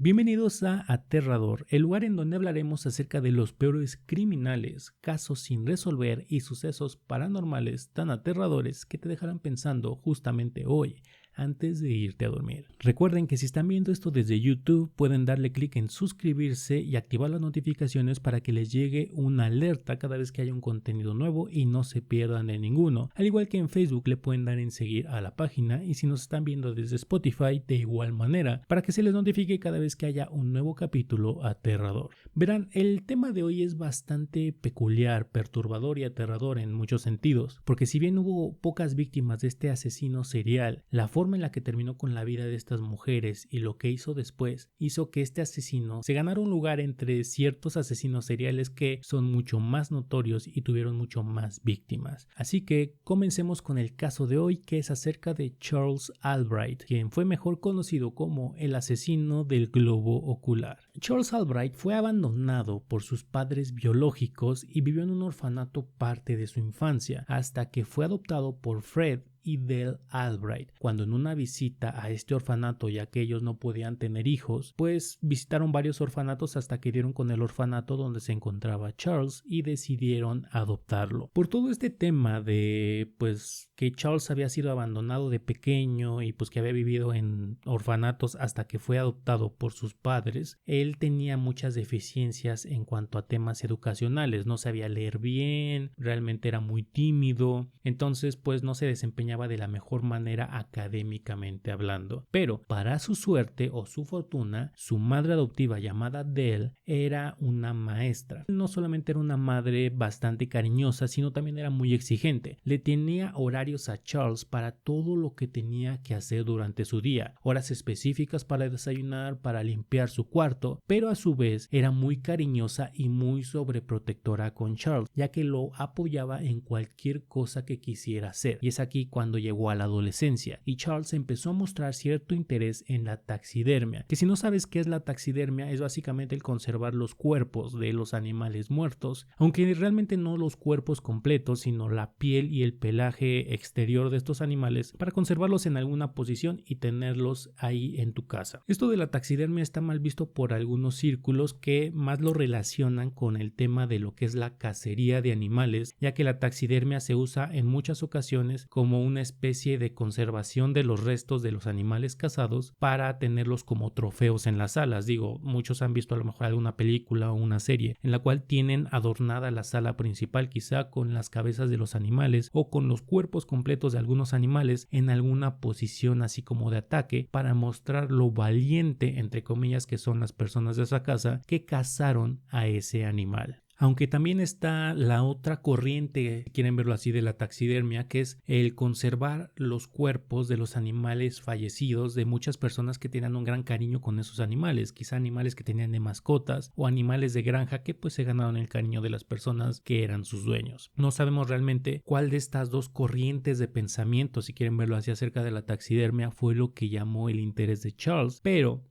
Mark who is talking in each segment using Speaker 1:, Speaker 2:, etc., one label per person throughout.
Speaker 1: Bienvenidos a Aterrador, el lugar en donde hablaremos acerca de los peores criminales, casos sin resolver y sucesos paranormales tan aterradores que te dejarán pensando justamente hoy, antes de irte a dormir. Recuerden que si están viendo esto desde YouTube pueden darle clic en suscribirse y activar las notificaciones para que les llegue una alerta cada vez que haya un contenido nuevo y no se pierdan de ninguno. Al igual que en Facebook le pueden dar en seguir a la página y si nos están viendo desde Spotify de igual manera para que se les notifique cada vez que haya un nuevo capítulo aterrador. Verán, el tema de hoy es bastante peculiar, perturbador y aterrador en muchos sentidos, porque si bien hubo pocas víctimas de este asesino serial, la forma en la que terminó con la vida de estas mujeres y lo que hizo después hizo que este asesino se ganara un lugar entre ciertos asesinos seriales que son mucho más notorios y tuvieron mucho más víctimas. Así que comencemos con el caso de hoy, que es acerca de Charles Albright, quien fue mejor conocido como el asesino del globo ocular. Charles Albright fue abandonado por sus padres biológicos y vivió en un orfanato parte de su infancia hasta que fue adoptado por Fred y Dell Albright. Cuando en una visita a este orfanato, ya que ellos no podían tener hijos, pues visitaron varios orfanatos hasta que dieron con el orfanato donde se encontraba Charles y decidieron adoptarlo. Por todo este tema de pues que Charles había sido abandonado de pequeño y pues que había vivido en orfanatos hasta que fue adoptado por sus padres, él tenía muchas deficiencias en cuanto a temas educacionales, no sabía leer bien, realmente era muy tímido, entonces pues no se desempeñaba de la mejor manera académicamente hablando. Pero para su suerte o su fortuna, su madre adoptiva llamada Dell era una maestra. No solamente era una madre bastante cariñosa, sino también era muy exigente. Le tenía horarios a Charles para todo lo que tenía que hacer durante su día, horas específicas para desayunar, para limpiar su cuarto, pero a su vez era muy cariñosa y muy sobreprotectora con Charles, ya que lo apoyaba en cualquier cosa que quisiera hacer. Y es aquí cuando llegó a la adolescencia y Charles empezó a mostrar cierto interés en la taxidermia, que si no sabes qué es la taxidermia es básicamente el conservar los cuerpos de los animales muertos, aunque realmente no los cuerpos completos, sino la piel y el pelaje exterior de estos animales para conservarlos en alguna posición y tenerlos ahí en tu casa. Esto de la taxidermia está mal visto por algunos círculos que más lo relacionan con el tema de lo que es la cacería de animales, ya que la taxidermia se usa en muchas ocasiones como una especie de conservación de los restos de los animales cazados para tenerlos como trofeos en las salas. Digo, muchos han visto a lo mejor alguna película o una serie en la cual tienen adornada la sala principal quizá con las cabezas de los animales o con los cuerpos completos de algunos animales en alguna posición así como de ataque para mostrar lo valiente entre comillas que son las personas de esa casa que cazaron a ese animal. Aunque también está la otra corriente, si quieren verlo así, de la taxidermia, que es el conservar los cuerpos de los animales fallecidos de muchas personas que tenían un gran cariño con esos animales, quizá animales que tenían de mascotas o animales de granja que pues se ganaron el cariño de las personas que eran sus dueños. No sabemos realmente cuál de estas dos corrientes de pensamiento, si quieren verlo así, acerca de la taxidermia fue lo que llamó el interés de Charles, pero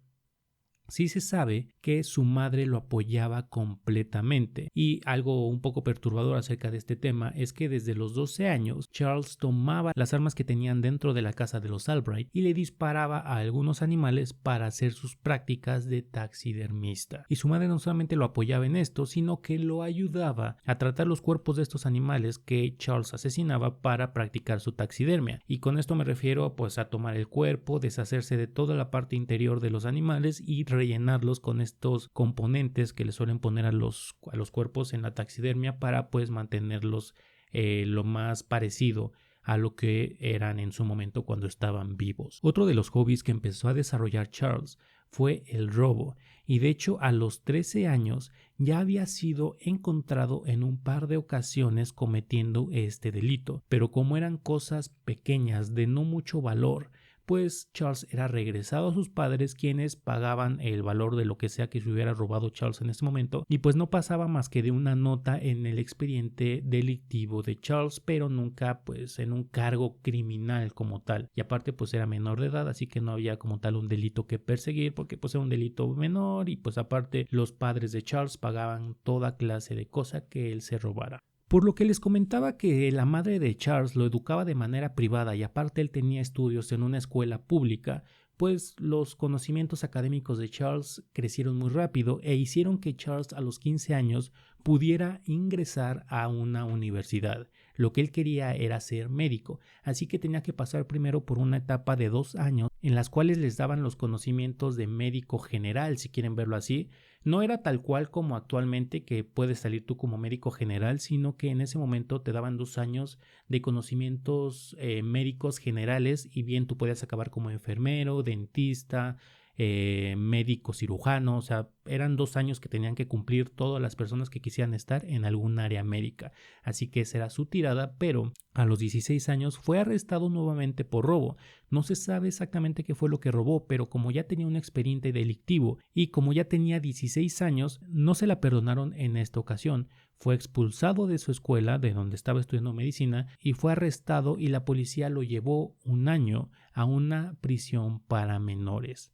Speaker 1: sí se sabe que su madre lo apoyaba completamente y algo un poco perturbador acerca de este tema es que desde los 12 años Charles tomaba las armas que tenían dentro de la casa de los Albright y le disparaba a algunos animales para hacer sus prácticas de taxidermista. Y su madre no solamente lo apoyaba en esto, sino que lo ayudaba a tratar los cuerpos de estos animales que Charles asesinaba para practicar su taxidermia. Y con esto me refiero pues a tomar el cuerpo, deshacerse de toda la parte interior de los animales y rellenarlos con estos componentes que le suelen poner a los cuerpos en la taxidermia para pues mantenerlos lo más parecido a lo que eran en su momento cuando estaban vivos. Otro de los hobbies que empezó a desarrollar Charles fue el robo y de hecho a los 13 años ya había sido encontrado en un par de ocasiones cometiendo este delito, pero como eran cosas pequeñas de no mucho valor, pues Charles era regresado a sus padres quienes pagaban el valor de lo que sea que se hubiera robado Charles en ese momento y pues no pasaba más que de una nota en el expediente delictivo de Charles, pero nunca pues en un cargo criminal como tal, y aparte pues era menor de edad, así que no había como tal un delito que perseguir porque pues era un delito menor y pues aparte los padres de Charles pagaban toda clase de cosa que él se robara. Por lo que les comentaba que la madre de Charles lo educaba de manera privada y aparte él tenía estudios en una escuela pública, pues los conocimientos académicos de Charles crecieron muy rápido e hicieron que Charles a los 15 años pudiera ingresar a una universidad. Lo que él quería era ser médico, así que tenía que pasar primero por una etapa de 2 años en las cuales les daban los conocimientos de médico general, si quieren verlo así. No era tal cual como actualmente que puedes salir tú como médico general, sino que en ese momento te daban 2 años de conocimientos médicos generales y bien tú podías acabar como enfermero, dentista, médico cirujano. O sea, eran 2 años que tenían que cumplir todas las personas que quisieran estar en algún área médica. Así que esa era su tirada, pero a los 16 años fue arrestado nuevamente por robo. No se sabe exactamente qué fue lo que robó, pero como ya tenía un expediente delictivo y como ya tenía 16 años, no se la perdonaron en esta ocasión. Fue expulsado de su escuela, de donde estaba estudiando medicina, y fue arrestado y la policía lo llevó 1 año a una prisión para menores.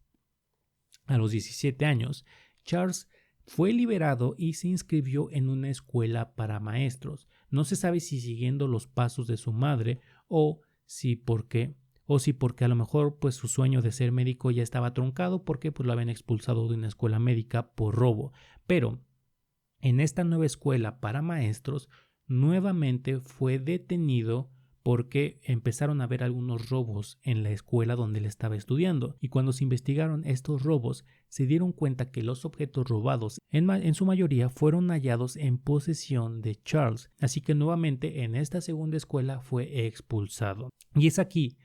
Speaker 1: A los 17 años, Charles fue liberado y se inscribió en una escuela para maestros. No se sabe si siguiendo los pasos de su madre o si porque a lo mejor pues su sueño de ser médico ya estaba truncado porque pues lo habían expulsado de una escuela médica por robo. Pero en esta nueva escuela para maestros nuevamente fue detenido porque empezaron a haber algunos robos en la escuela donde él estaba estudiando, y cuando se investigaron estos robos se dieron cuenta que los objetos robados en su mayoría fueron hallados en posesión de Charles, así que nuevamente en esta segunda escuela fue expulsado. Y es aquí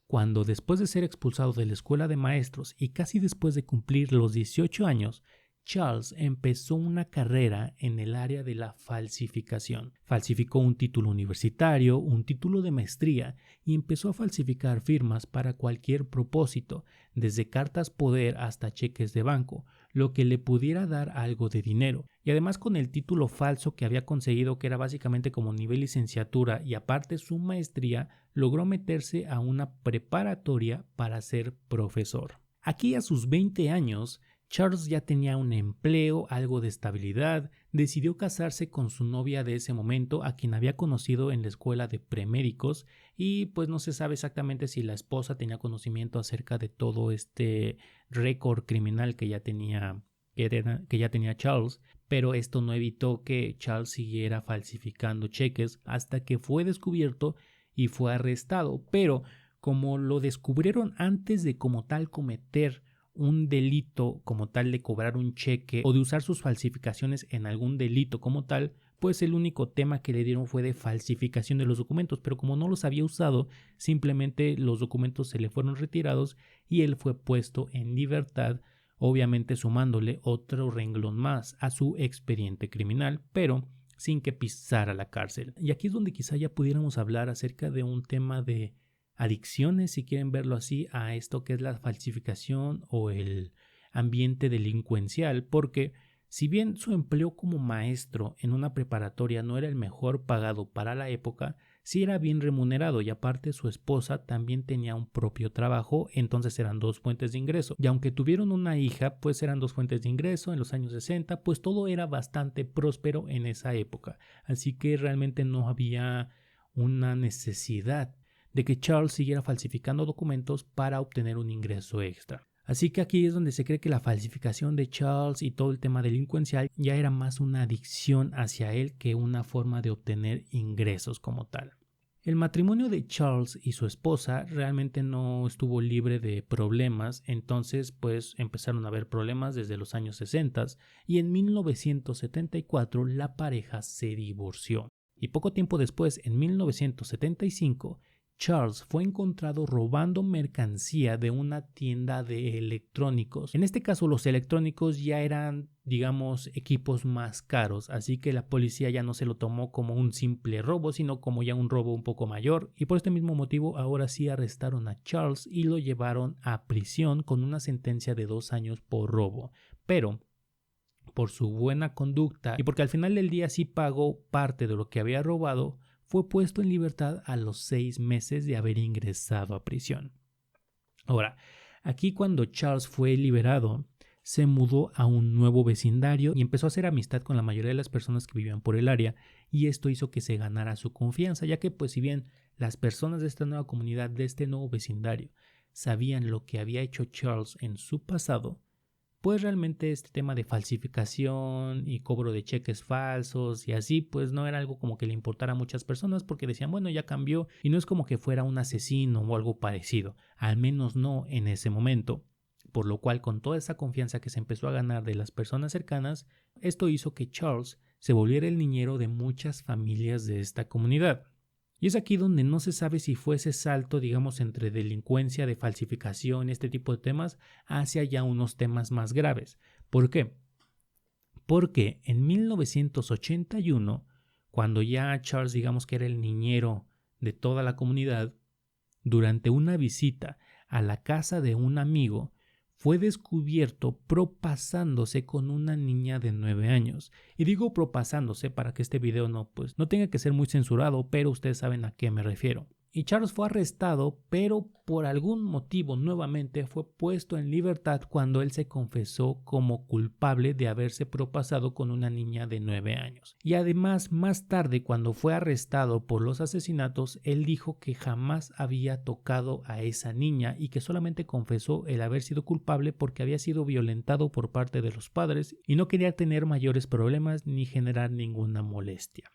Speaker 1: cuando, después de ser expulsado de la escuela de maestros y casi después de cumplir los 18 años, Charles empezó una carrera en el área de la falsificación. Falsificó un título universitario, un título de maestría y empezó a falsificar firmas para cualquier propósito, desde cartas poder hasta cheques de banco, lo que le pudiera dar algo de dinero. Y además, con el título falso que había conseguido, que era básicamente como nivel licenciatura y aparte su maestría, logró meterse a una preparatoria para ser profesor. Aquí, a sus 20 años, Charles ya tenía un empleo, algo de estabilidad, decidió casarse con su novia de ese momento, a quien había conocido en la escuela de premédicos, y pues no se sabe exactamente si la esposa tenía conocimiento acerca de todo este récord criminal que ya tenía Charles, pero esto no evitó que Charles siguiera falsificando cheques hasta que fue descubierto y fue arrestado. Pero como lo descubrieron antes de como tal cometer un delito como tal de cobrar un cheque o de usar sus falsificaciones en algún delito como tal, pues el único tema que le dieron fue de falsificación de los documentos, pero como no los había usado, simplemente los documentos se le fueron retirados y él fue puesto en libertad, obviamente sumándole otro renglón más a su expediente criminal, pero sin que pisara la cárcel. Y aquí es donde quizá ya pudiéramos hablar acerca de un tema de adicciones, si quieren verlo así, a esto que es la falsificación o el ambiente delincuencial, porque si bien su empleo como maestro en una preparatoria no era el mejor pagado para la época, sí era bien remunerado, y aparte su esposa también tenía un propio trabajo, entonces eran 2 fuentes de ingreso. Y aunque tuvieron una hija, pues eran 2 fuentes de ingreso en los años 60, pues todo era bastante próspero en esa época. Así que realmente no había una necesidad de que Charles siguiera falsificando documentos para obtener un ingreso extra. Así que aquí es donde se cree que la falsificación de Charles y todo el tema delincuencial ya era más una adicción hacia él que una forma de obtener ingresos como tal. El matrimonio de Charles y su esposa realmente no estuvo libre de problemas, entonces pues empezaron a haber problemas desde los años 60 y en 1974 la pareja se divorció. Y poco tiempo después, en 1975, Charles fue encontrado robando mercancía de una tienda de electrónicos. En este caso, los electrónicos ya eran, digamos, equipos más caros, así que la policía ya no se lo tomó como un simple robo, sino como ya un robo un poco mayor, y por este mismo motivo ahora sí arrestaron a Charles y lo llevaron a prisión con una sentencia de 2 años por robo. Pero por su buena conducta y porque al final del día sí pagó parte de lo que había robado, fue puesto en libertad a los 6 meses de haber ingresado a prisión. Ahora, aquí cuando Charles fue liberado, se mudó a un nuevo vecindario y empezó a hacer amistad con la mayoría de las personas que vivían por el área, y esto hizo que se ganara su confianza, ya que pues si bien las personas de esta nueva comunidad, de este nuevo vecindario, sabían lo que había hecho Charles en su pasado, pues realmente este tema de falsificación y cobro de cheques falsos y así, pues no era algo como que le importara a muchas personas porque decían, bueno, ya cambió y no es como que fuera un asesino o algo parecido, al menos no en ese momento. Por lo cual, con toda esa confianza que se empezó a ganar de las personas cercanas, esto hizo que Charles se volviera el niñero de muchas familias de esta comunidad. Y es aquí donde no se sabe si fue ese salto, digamos, entre delincuencia, de falsificación, este tipo de temas, hacia ya unos temas más graves. ¿Por qué? Porque en 1981, cuando ya Charles, digamos que era el niñero de toda la comunidad, durante una visita a la casa de un amigo, fue descubierto propasándose con una niña de 9 años. Y digo propasándose para que este video no tenga que ser muy censurado, pero ustedes saben a qué me refiero. Y Charles fue arrestado, pero por algún motivo nuevamente fue puesto en libertad cuando él se confesó como culpable de haberse propasado con una niña de 9 años. Y además, más tarde, cuando fue arrestado por los asesinatos, él dijo que jamás había tocado a esa niña y que solamente confesó el haber sido culpable porque había sido violentado por parte de los padres y no quería tener mayores problemas ni generar ninguna molestia.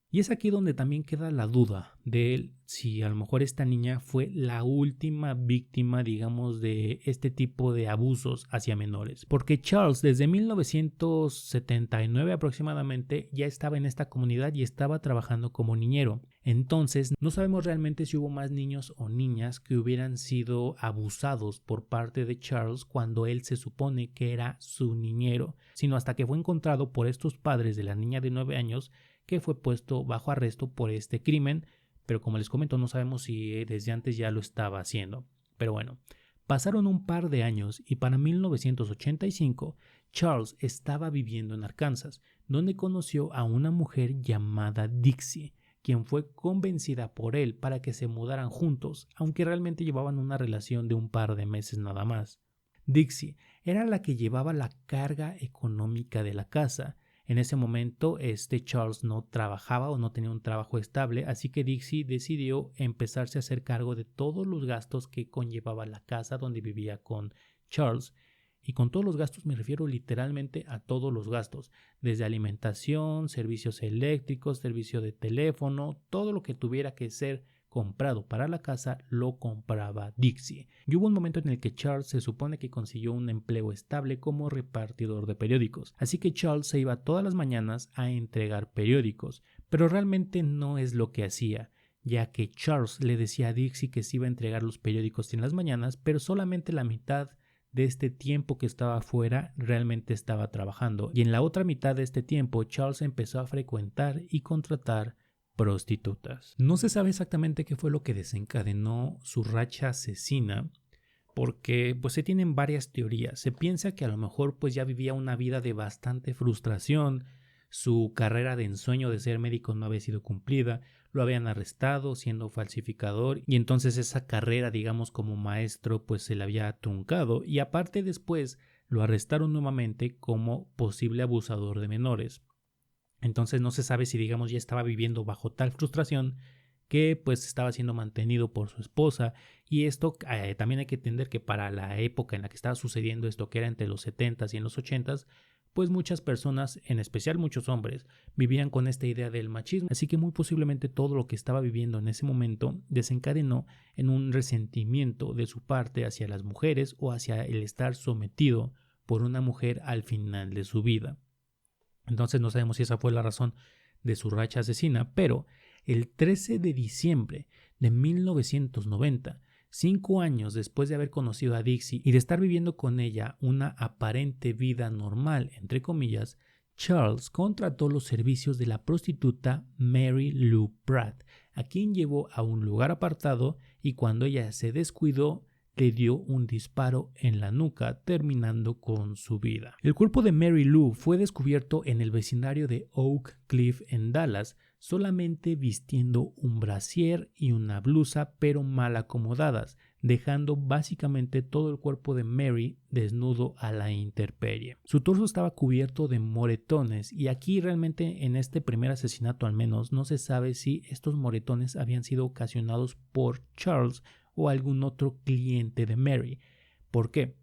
Speaker 1: Y es aquí donde también queda la duda de él, si a lo mejor esta niña fue la última víctima, digamos, de este tipo de abusos hacia menores. Porque Charles desde 1979 aproximadamente ya estaba en esta comunidad y estaba trabajando como niñero. Entonces no sabemos realmente si hubo más niños o niñas que hubieran sido abusados por parte de Charles cuando él se supone que era su niñero, sino hasta que fue encontrado por estos padres de la niña de 9 años que fue puesto bajo arresto por este crimen, pero como les comento no sabemos si desde antes ya lo estaba haciendo. Pero bueno, pasaron un par de años y para 1985 Charles estaba viviendo en Arkansas, donde conoció a una mujer llamada Dixie, quien fue convencida por él para que se mudaran juntos, aunque realmente llevaban una relación de un par de meses nada más. Dixie era la que llevaba la carga económica de la casa. En ese momento, Charles no trabajaba o no tenía un trabajo estable, así que Dixie decidió empezarse a hacer cargo de todos los gastos que conllevaba la casa donde vivía con Charles. Y con todos los gastos me refiero literalmente a todos los gastos, desde alimentación, servicios eléctricos, servicio de teléfono, todo lo que tuviera que ser comprado para la casa lo compraba Dixie. Y hubo un momento en el que Charles se supone que consiguió un empleo estable como repartidor de periódicos, así que Charles se iba todas las mañanas a entregar periódicos, pero realmente no es lo que hacía, ya que Charles le decía a Dixie que se iba a entregar los periódicos en las mañanas, pero solamente la mitad de este tiempo que estaba afuera realmente estaba trabajando, y en la otra mitad de este tiempo Charles empezó a frecuentar y contratar prostitutas. No se sabe exactamente qué fue lo que desencadenó su racha asesina, porque se tienen varias teorías. Se piensa que a lo mejor ya vivía una vida de bastante frustración, su carrera de ensueño de ser médico no había sido cumplida, lo habían arrestado siendo falsificador y entonces esa carrera, digamos, como maestro se le había truncado, y aparte después lo arrestaron nuevamente como posible abusador de menores. Entonces no se sabe si, digamos, ya estaba viviendo bajo tal frustración que estaba siendo mantenido por su esposa. Y esto también hay que entender que para la época en la que estaba sucediendo esto, que era entre los 70s y en los 80s, muchas personas, en especial muchos hombres, vivían con esta idea del machismo. Así que muy posiblemente todo lo que estaba viviendo en ese momento desencadenó en un resentimiento de su parte hacia las mujeres o hacia el estar sometido por una mujer al final de su vida. Entonces no sabemos si esa fue la razón de su racha asesina, pero el 13 de diciembre de 1990, 5 años después de haber conocido a Dixie y de estar viviendo con ella una aparente vida normal, entre comillas, Charles contrató los servicios de la prostituta Mary Lou Pratt, a quien llevó a un lugar apartado y cuando ella se descuidó, le dio un disparo en la nuca, terminando con su vida. El cuerpo de Mary Lou fue descubierto en el vecindario de Oak Cliff en Dallas, solamente vistiendo un brasier y una blusa, pero mal acomodadas, dejando básicamente todo el cuerpo de Mary desnudo a la intemperie. Su torso estaba cubierto de moretones y aquí realmente en este primer asesinato al menos no se sabe si estos moretones habían sido ocasionados por Charles o algún otro cliente de Mary. ¿Por qué?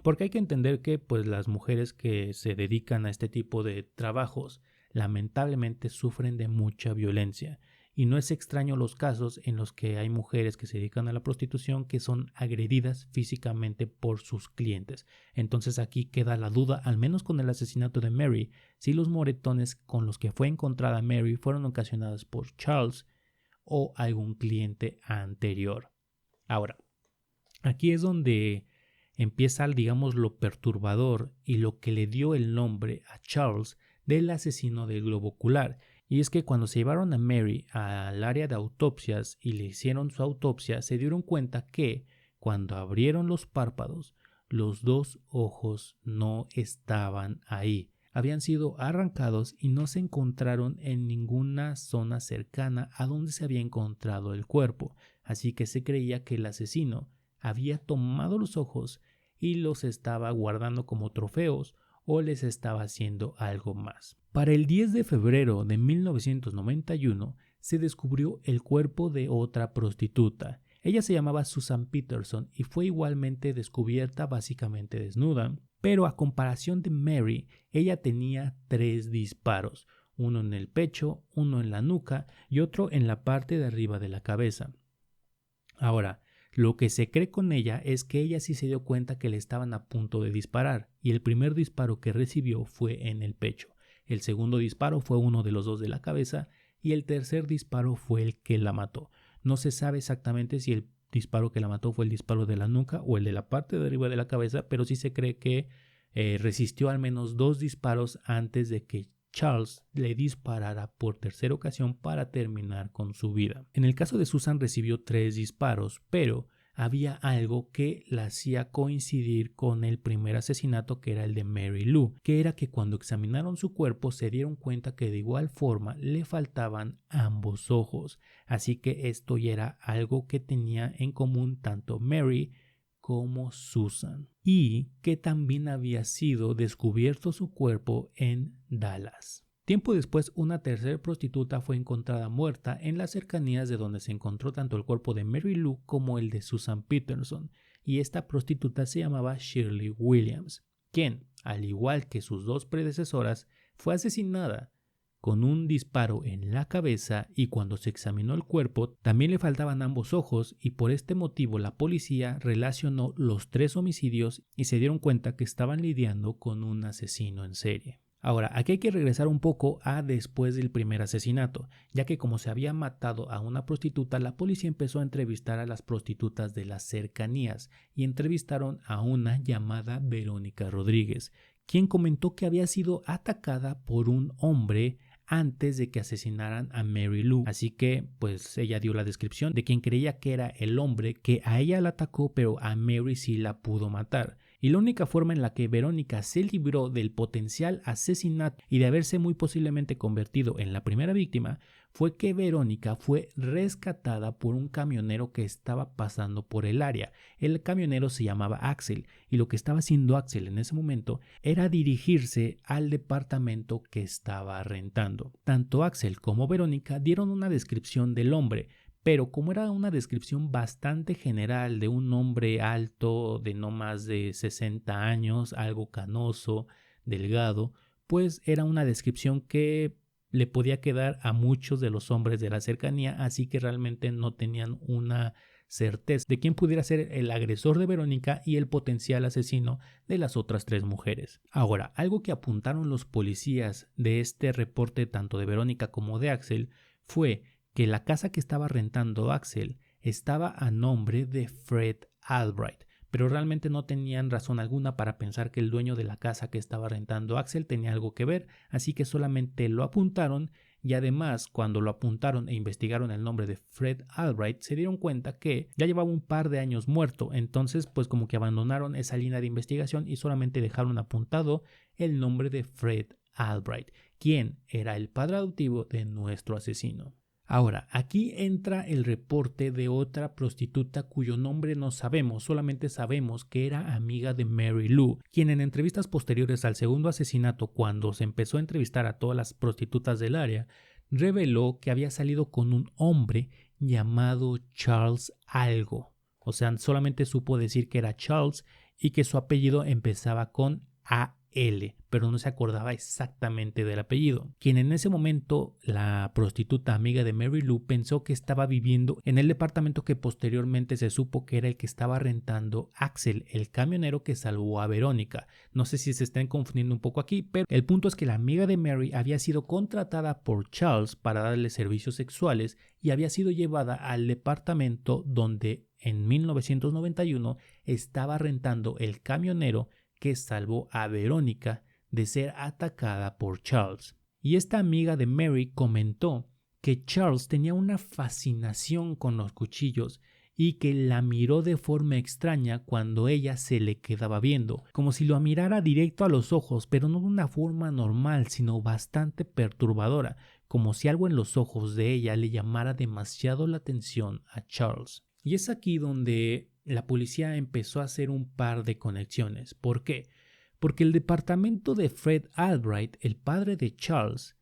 Speaker 1: Porque hay que entender que pues, las mujeres que se dedican a este tipo de trabajos lamentablemente sufren de mucha violencia. Y no es extraño los casos en los que hay mujeres que se dedican a la prostitución que son agredidas físicamente por sus clientes. Entonces aquí queda la duda, al menos con el asesinato de Mary, si los moretones con los que fue encontrada Mary fueron ocasionados por Charles o algún cliente anterior. Ahora, aquí es donde empieza, digamos, lo perturbador y lo que le dio el nombre a Charles del asesino del globo ocular. Y es que cuando se llevaron a Mary al área de autopsias y le hicieron su autopsia, se dieron cuenta que cuando abrieron los párpados, los dos ojos no estaban ahí. Habían sido arrancados y no se encontraron en ninguna zona cercana a donde se había encontrado el cuerpo. Así que se creía que el asesino había tomado los ojos y los estaba guardando como trofeos o les estaba haciendo algo más. Para el 10 de febrero de 1991 se descubrió el cuerpo de otra prostituta. Ella se llamaba Susan Peterson y fue igualmente descubierta básicamente desnuda, pero a comparación de Mary, ella tenía 3 disparos, uno en el pecho, uno en la nuca y otro en la parte de arriba de la cabeza. Ahora, lo que se cree con ella es que ella sí se dio cuenta que le estaban a punto de disparar y el primer disparo que recibió fue en el pecho. El segundo disparo fue uno de los dos de la cabeza y el tercer disparo fue el que la mató. No se sabe exactamente si el disparo que la mató fue el disparo de la nuca o el de la parte de arriba de la cabeza, pero sí se cree que resistió al menos 2 disparos antes de que Charles le disparara por tercera ocasión para terminar con su vida. En el caso de Susan recibió 3 disparos, pero había algo que la hacía coincidir con el primer asesinato, que era el de Mary Lou, que era que cuando examinaron su cuerpo se dieron cuenta que de igual forma le faltaban ambos ojos, así que esto ya era algo que tenía en común tanto Mary como Susan, y que también había sido descubierto su cuerpo en Dallas. Tiempo después, una tercera prostituta fue encontrada muerta en las cercanías de donde se encontró tanto el cuerpo de Mary Lou como el de Susan Peterson, y esta prostituta se llamaba Shirley Williams, quien, al igual que sus 2 predecesoras, fue asesinada con un disparo en la cabeza, y cuando se examinó el cuerpo también le faltaban ambos ojos, y por este motivo la policía relacionó los 3 homicidios y se dieron cuenta que estaban lidiando con un asesino en serie. Ahora, aquí hay que regresar un poco a después del primer asesinato, ya que como se había matado a una prostituta, la policía empezó a entrevistar a las prostitutas de las cercanías y entrevistaron a una llamada Verónica Rodríguez, quien comentó que había sido atacada por un hombre antes de que asesinaran a Mary Lou. Así que pues ella dio la descripción de quien creía que era el hombre que a ella la atacó, pero a Mary sí la pudo matar. Y la única forma en la que Verónica se libró del potencial asesinato y de haberse muy posiblemente convertido en la primera víctima fue que Verónica fue rescatada por un camionero que estaba pasando por el área. El camionero se llamaba Axel, y lo que estaba haciendo Axel en ese momento era dirigirse al departamento que estaba rentando. Tanto Axel como Verónica dieron una descripción del hombre, pero como era una descripción bastante general de un hombre alto, de no más de 60 años, algo canoso, delgado, pues era una descripción que le podía quedar a muchos de los hombres de la cercanía, así que realmente no tenían una certeza de quién pudiera ser el agresor de Verónica y el potencial asesino de las otras 3 mujeres. Ahora, algo que apuntaron los policías de este reporte tanto de Verónica como de Axel fue que la casa que estaba rentando Axel estaba a nombre de Fred Albright, pero realmente no tenían razón alguna para pensar que el dueño de la casa que estaba rentando Axel tenía algo que ver, así que solamente lo apuntaron, y además cuando lo apuntaron e investigaron el nombre de Fred Albright se dieron cuenta que ya llevaba un par de años muerto, entonces pues como que abandonaron esa línea de investigación y solamente dejaron apuntado el nombre de Fred Albright, quien era el padre adoptivo de nuestro asesino. Ahora, aquí entra el reporte de otra prostituta cuyo nombre no sabemos, solamente sabemos que era amiga de Mary Lou, quien en entrevistas posteriores al segundo asesinato, cuando se empezó a entrevistar a todas las prostitutas del área, reveló que había salido con un hombre llamado Charles algo. O sea, solamente supo decir que era Charles y que su apellido empezaba con AL, pero no se acordaba exactamente del apellido. Quien en ese momento, la prostituta amiga de Mary Lou, pensó que estaba viviendo en el departamento que posteriormente se supo que era el que estaba rentando Axel, el camionero que salvó a Verónica. No sé si se estén confundiendo un poco aquí, pero el punto es que la amiga de Mary había sido contratada por Charles para darle servicios sexuales y había sido llevada al departamento donde en 1991 estaba rentando el camionero que salvó a Verónica de ser atacada por Charles. Y esta amiga de Mary comentó que Charles tenía una fascinación con los cuchillos y que la miró de forma extraña cuando ella se le quedaba viendo, como si lo mirara directo a los ojos, pero no de una forma normal, sino bastante perturbadora, como si algo en los ojos de ella le llamara demasiado la atención a Charles. Y es aquí donde la policía empezó a hacer un par de conexiones. ¿Por qué? Porque el departamento de Fred Albright, el padre de Charles,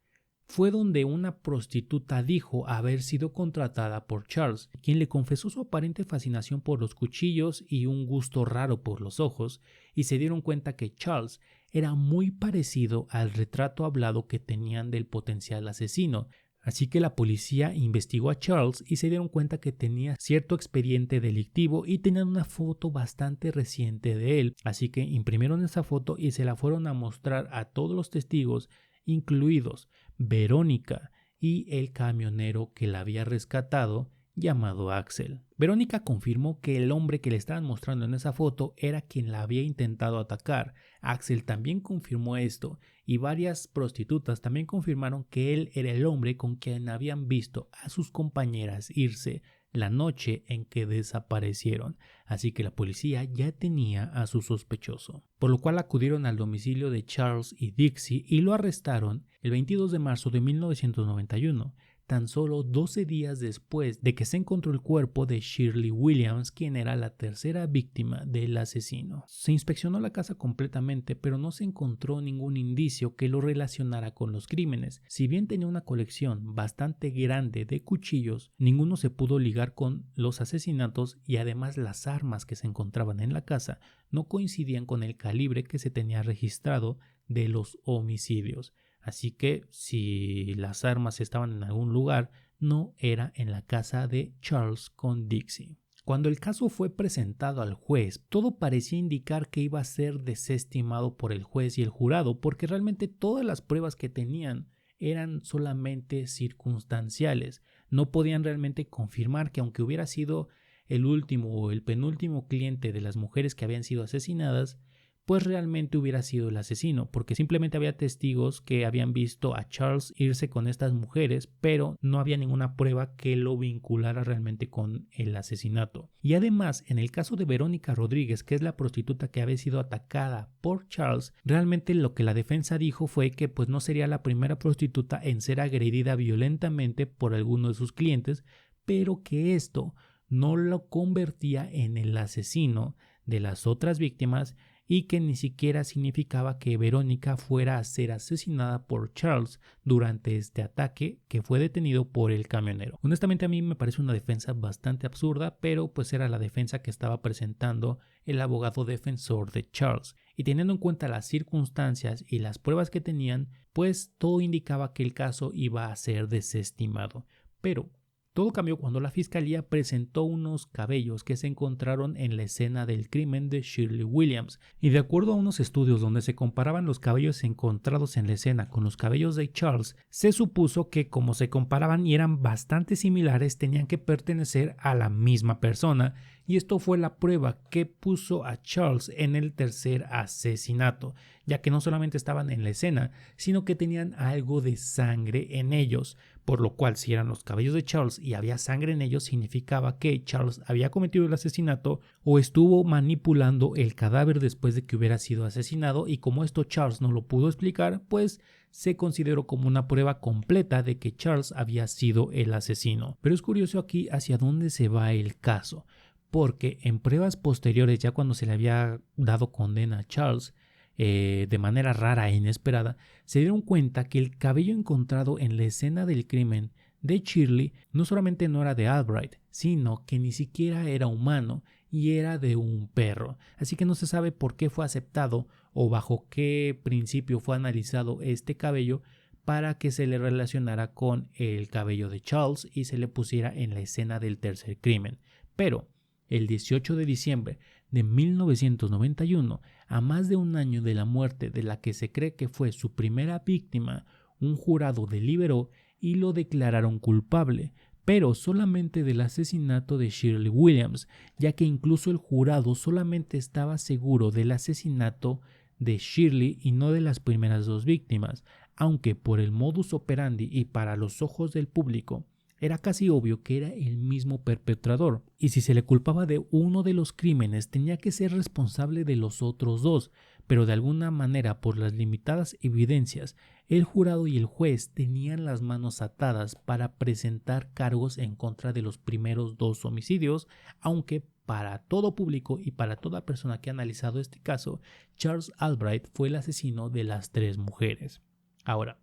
Speaker 1: fue donde una prostituta dijo haber sido contratada por Charles, quien le confesó su aparente fascinación por los cuchillos y un gusto raro por los ojos, y se dieron cuenta que Charles era muy parecido al retrato hablado que tenían del potencial asesino. Así que la policía investigó a Charles y se dieron cuenta que tenía cierto expediente delictivo y tenían una foto bastante reciente de él. Así que imprimieron esa foto y se la fueron a mostrar a todos los testigos, incluidos Verónica y el camionero que la había rescatado, llamado Axel. Verónica confirmó que el hombre que le estaban mostrando en esa foto era quien la había intentado atacar. Axel también confirmó esto y varias prostitutas también confirmaron que él era el hombre con quien habían visto a sus compañeras irse la noche en que desaparecieron, así que la policía ya tenía a su sospechoso, por lo cual acudieron al domicilio de Charles y Dixie y lo arrestaron el 22 de marzo de 1991. Tan solo 12 días después de que se encontró el cuerpo de Shirley Williams, quien era la tercera víctima del asesino. Se inspeccionó la casa completamente, pero no se encontró ningún indicio que lo relacionara con los crímenes. Si bien tenía una colección bastante grande de cuchillos, ninguno se pudo ligar con los asesinatos y además las armas que se encontraban en la casa no coincidían con el calibre que se tenía registrado de los homicidios. Así que si las armas estaban en algún lugar, no era en la casa de Charles con Dixie. Cuando el caso fue presentado al juez, todo parecía indicar que iba a ser desestimado por el juez y el jurado, porque realmente todas las pruebas que tenían eran solamente circunstanciales. No podían realmente confirmar que aunque hubiera sido el último o el penúltimo cliente de las mujeres que habían sido asesinadas, pues realmente hubiera sido el asesino, porque simplemente había testigos que habían visto a Charles irse con estas mujeres, pero no había ninguna prueba que lo vinculara realmente con el asesinato. Y además, en el caso de Verónica Rodríguez, que es la prostituta que había sido atacada por Charles, realmente lo que la defensa dijo fue que pues no sería la primera prostituta en ser agredida violentamente por alguno de sus clientes, pero que esto no lo convertía en el asesino de las otras víctimas y que ni siquiera significaba que Verónica fuera a ser asesinada por Charles durante este ataque, que fue detenido por el camionero. Honestamente a mí me parece una defensa bastante absurda, pero pues era la defensa que estaba presentando el abogado defensor de Charles. Y teniendo en cuenta las circunstancias y las pruebas que tenían, pues todo indicaba que el caso iba a ser desestimado. Pero todo cambió cuando la fiscalía presentó unos cabellos que se encontraron en la escena del crimen de Shirley Williams, y de acuerdo a unos estudios donde se comparaban los cabellos encontrados en la escena con los cabellos de Charles, se supuso que como se comparaban y eran bastante similares, tenían que pertenecer a la misma persona, y esto fue la prueba que puso a Charles en el tercer asesinato, ya que no solamente estaban en la escena, sino que tenían algo de sangre en ellos, por lo cual si eran los cabellos de Charles y había sangre en ellos, significaba que Charles había cometido el asesinato o estuvo manipulando el cadáver después de que hubiera sido asesinado, y como esto Charles no lo pudo explicar, pues se consideró como una prueba completa de que Charles había sido el asesino. Pero es curioso aquí hacia dónde se va el caso, porque en pruebas posteriores, ya cuando se le había dado condena a Charles, de manera rara e inesperada, se dieron cuenta que el cabello encontrado en la escena del crimen de Shirley no solamente no era de Albright, sino que ni siquiera era humano y era de un perro. Así que no se sabe por qué fue aceptado o bajo qué principio fue analizado este cabello para que se le relacionara con el cabello de Charles y se le pusiera en la escena del tercer crimen. Pero el 18 de diciembre de 1991, a más de un año de la muerte de la que se cree que fue su primera víctima, un jurado deliberó y lo declararon culpable, pero solamente del asesinato de Shirley Williams, ya que incluso el jurado solamente estaba seguro del asesinato de Shirley y no de las primeras dos víctimas, aunque por el modus operandi y para los ojos del público era casi obvio que era el mismo perpetrador, y si se le culpaba de uno de los crímenes tenía que ser responsable de los otros dos, pero de alguna manera por las limitadas evidencias, el jurado y el juez tenían las manos atadas para presentar cargos en contra de los primeros dos homicidios, aunque para todo público y para toda persona que ha analizado este caso, Charles Albright fue el asesino de las tres mujeres. Ahora,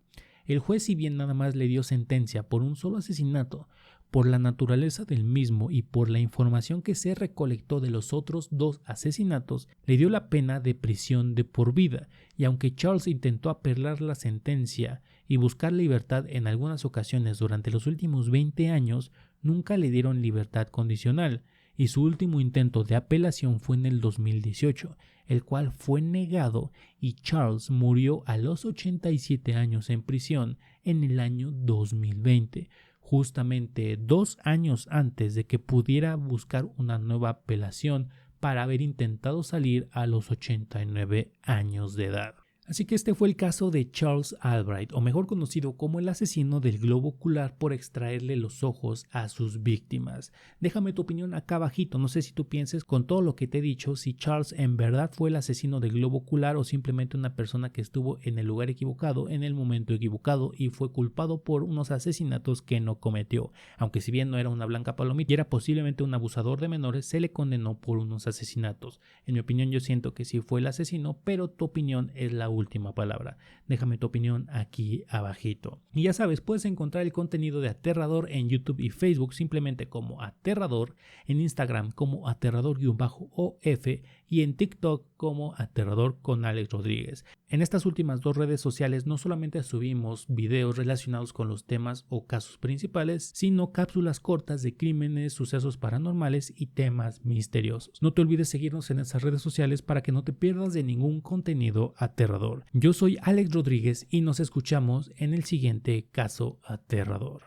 Speaker 1: el juez, si bien nada más le dio sentencia por un solo asesinato, por la naturaleza del mismo y por la información que se recolectó de los otros dos asesinatos, le dio la pena de prisión de por vida, y aunque Charles intentó apelar la sentencia y buscar libertad en algunas ocasiones durante los últimos 20 años, nunca le dieron libertad condicional, y su último intento de apelación fue en el 2018, el cual fue negado y Charles murió a los 87 años en prisión en el año 2020, justamente 2 años antes de que pudiera buscar una nueva apelación para haber intentado salir a los 89 años de edad. Así que este fue el caso de Charles Albright, o mejor conocido como el asesino del globo ocular por extraerle los ojos a sus víctimas. Déjame tu opinión acá abajito, no sé si tú pienses con todo lo que te he dicho, si Charles en verdad fue el asesino del globo ocular o simplemente una persona que estuvo en el lugar equivocado, en el momento equivocado y fue culpado por unos asesinatos que no cometió. Aunque si bien no era una blanca palomita y era posiblemente un abusador de menores, se le condenó por unos asesinatos. En mi opinión yo siento que sí fue el asesino, pero tu opinión es la última palabra. Déjame tu opinión aquí abajito. Y ya sabes, puedes encontrar el contenido de Aterrador en YouTube y Facebook simplemente como Aterrador, en Instagram como Aterrador-OF y en TikTok como Aterrador con Alex Rodríguez. En estas últimas dos redes sociales no solamente subimos videos relacionados con los temas o casos principales, sino cápsulas cortas de crímenes, sucesos paranormales y temas misteriosos. No te olvides seguirnos en esas redes sociales para que no te pierdas de ningún contenido aterrador. Yo soy Alex Rodríguez y nos escuchamos en el siguiente caso aterrador.